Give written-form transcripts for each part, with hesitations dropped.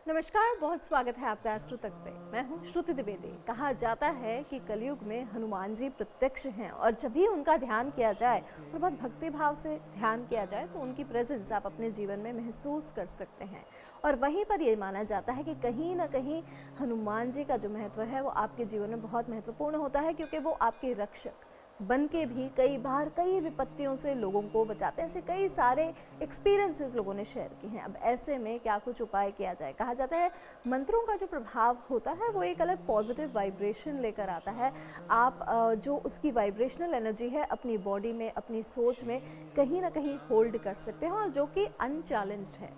नमस्कार, बहुत स्वागत है आपका एस्ट्रो तक पे। मैं हूँ श्रुति द्विवेदी। कहा जाता है कि कलयुग में हनुमान जी प्रत्यक्ष हैं और जब भी उनका ध्यान किया जाए और बहुत भक्ति भाव से ध्यान किया जाए तो उनकी प्रेजेंस आप अपने जीवन में महसूस कर सकते हैं। और वहीं पर ये माना जाता है कि कहीं ना कहीं हनुमान जी का जो महत्व है वो आपके जीवन में बहुत महत्वपूर्ण होता है, क्योंकि वो आपके रक्षक बन के भी कई बार कई विपत्तियों से लोगों को बचाते हैं। ऐसे कई सारे एक्सपीरियंसेस लोगों ने शेयर किए हैं। अब ऐसे में क्या कुछ उपाय किया जाए? कहा जाता है मंत्रों का जो प्रभाव होता है वो एक अलग पॉजिटिव वाइब्रेशन लेकर आता है। आप जो उसकी वाइब्रेशनल एनर्जी है अपनी बॉडी में, अपनी सोच में कहीं ना कहीं होल्ड कर सकते हैं, और जो कि अनचैलेंज्ड है।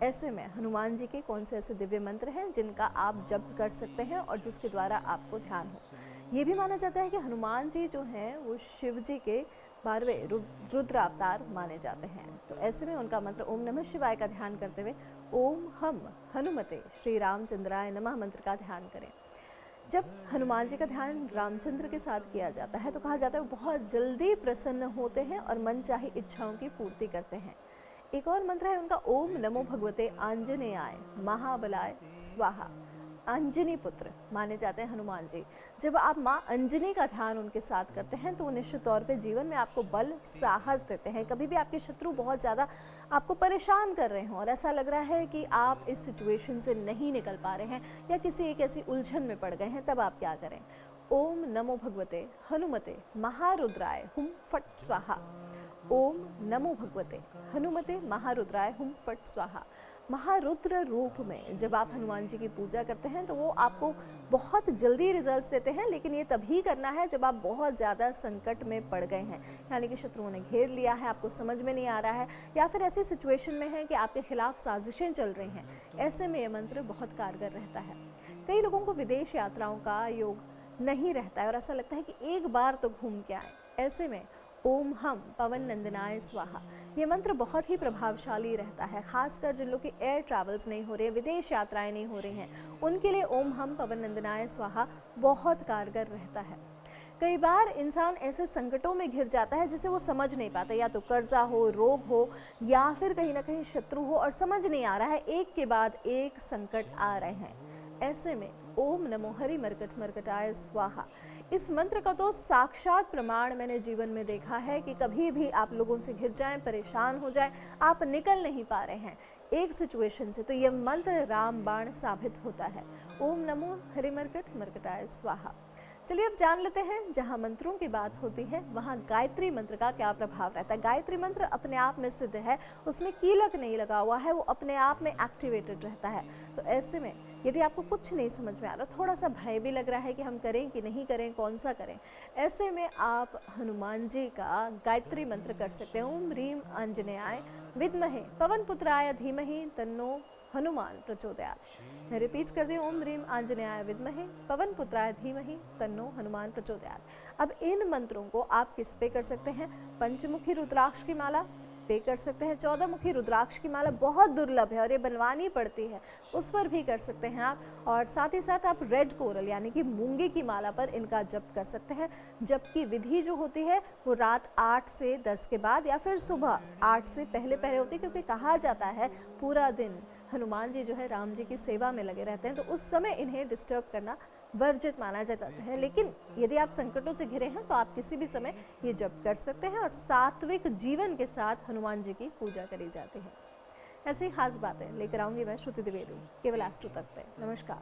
ऐसे में हनुमान जी के कौन से ऐसे दिव्य मंत्र हैं जिनका आप जप कर सकते हैं और जिसके द्वारा आपको ध्यान हो? ये भी माना जाता है कि हनुमान जी जो हैं वो शिव जी के 12वें रुद्र अवतार माने जाते हैं। तो ऐसे में उनका मंत्र ओम नमः शिवाय का ध्यान करते हुए ओम हम हनुमते श्री रामचंद्राय नमः मंत्र का ध्यान करें। जब हनुमान जी का ध्यान रामचंद्र के साथ किया जाता है तो कहा जाता है वो बहुत जल्दी प्रसन्न होते हैं और मनचाही इच्छाओं की पूर्ति करते हैं। एक और मंत्र है उनका ओम नमो भगवते आंजनेयाय महाबलाय स्वाहा। अंजनी पुत्र माने जाते हैं हनुमान जी। जब आप माँ अंजनी का ध्यान उनके साथ करते हैं तो निश्चित तौर पे जीवन में आपको बल साहस देते हैं। कभी भी आपके शत्रु बहुत ज़्यादा आपको परेशान कर रहे हों और ऐसा लग रहा है कि आप इस सिचुएशन से नहीं निकल पा रहे हैं या किसी एक ऐसी उलझन में पड़ गए हैं, तब आप क्या करें? ओम नमो भगवते हनुमते महारुद्राय हुम फट स्वाहा। ओम नमो भगवते हनुमते महारुद्राय हुम फट स्वाहा। महारुद्र रूप में जब आप हनुमान जी की पूजा करते हैं तो वो आपको बहुत जल्दी रिजल्ट्स देते हैं, लेकिन ये तभी करना है जब आप बहुत ज़्यादा संकट में पड़ गए हैं, यानी कि शत्रुओं ने घेर लिया है, आपको समझ में नहीं आ रहा है, या फिर ऐसी सिचुएशन में है कि आपके खिलाफ साजिशें चल रही हैं। ऐसे में ये मंत्र बहुत कारगर रहता है। कई लोगों को विदेश यात्राओं का योग नहीं रहता है और ऐसा लगता है कि एक बार तो घूम के आए। ऐसे में ओम हम पवन नंदनाय स्वाहा ये मंत्र बहुत ही प्रभावशाली रहता है, खासकर जिन लोग की एयर ट्रैवल्स नहीं हो रहे हैं, विदेश यात्राएं नहीं हो रही हैं, उनके लिए ओम हम पवन नंदनाय स्वाहा बहुत कारगर रहता है। कई बार इंसान ऐसे संकटों में घिर जाता है जिसे वो समझ नहीं पाता, या तो कर्जा हो, रोग हो, या फिर कहीं ना कहीं शत्रु हो, और समझ नहीं आ रहा है, एक के बाद एक संकट आ रहे हैं। ऐसे में ओम नमो हरि मरकट मरकटाय स्वाहा इस मंत्र का तो साक्षात प्रमाण मैंने जीवन में देखा है कि कभी भी आप लोगों से घिर जाएं, परेशान हो जाएं, आप निकल नहीं पा रहे हैं एक सिचुएशन से, तो यह मंत्र रामबाण साबित होता है। ओम नमो हरि मरकट मरकटाय स्वाहा। चलिए अब जान लेते हैं, जहाँ मंत्रों की बात होती है वहाँ गायत्री मंत्र का क्या प्रभाव रहता है। गायत्री मंत्र अपने आप में सिद्ध है, उसमें कीलक नहीं लगा हुआ है, वो अपने आप में एक्टिवेटेड रहता है। तो ऐसे में यदि आपको कुछ नहीं समझ में आ रहा, थोड़ा सा भय भी लग रहा है कि हम करें कि नहीं करें, कौन सा करें, ऐसे में आप हनुमान जी का गायत्री मंत्र कर सकते हैं। ओम ह्रीम आंजनेयाय विद्महे पवन पुत्राय धीमहि तन्नो हनुमान प्रचोदयात्। मैं रिपीट कर दी, ओम ह्रीम आंजनेयाय विद्महे पवन पुत्राय धीमहि तन्नो हनुमान प्रचोदयात्। अब इन मंत्रों को आप किस पे कर सकते हैं? पंचमुखी रुद्राक्ष की माला पे कर सकते हैं। 14 मुखी रुद्राक्ष की माला बहुत दुर्लभ है और ये बनवानी पड़ती है, उस पर भी कर सकते हैं आप। और साथ ही साथ आप रेड कोरल यानी कि मूंगे की माला पर इनका जप कर सकते हैं। जप की विधि जो होती है वो रात 8 से 10 के बाद या फिर सुबह 8 से पहले पहले होती है, क्योंकि कहा जाता है पूरा दिन हनुमान जी जो है राम जी की सेवा में लगे रहते हैं, तो उस समय इन्हें डिस्टर्ब करना वर्जित माना जाता है। लेकिन यदि आप संकटों से घिरे हैं तो आप किसी भी समय ये जप कर सकते हैं और सात्विक जीवन के साथ हनुमान जी की पूजा करी जाती है। ऐसी ही खास बातें लेकर आऊंगी मैं श्रुति द्विवेदी केवल एस्ट्रो तक पे। नमस्कार।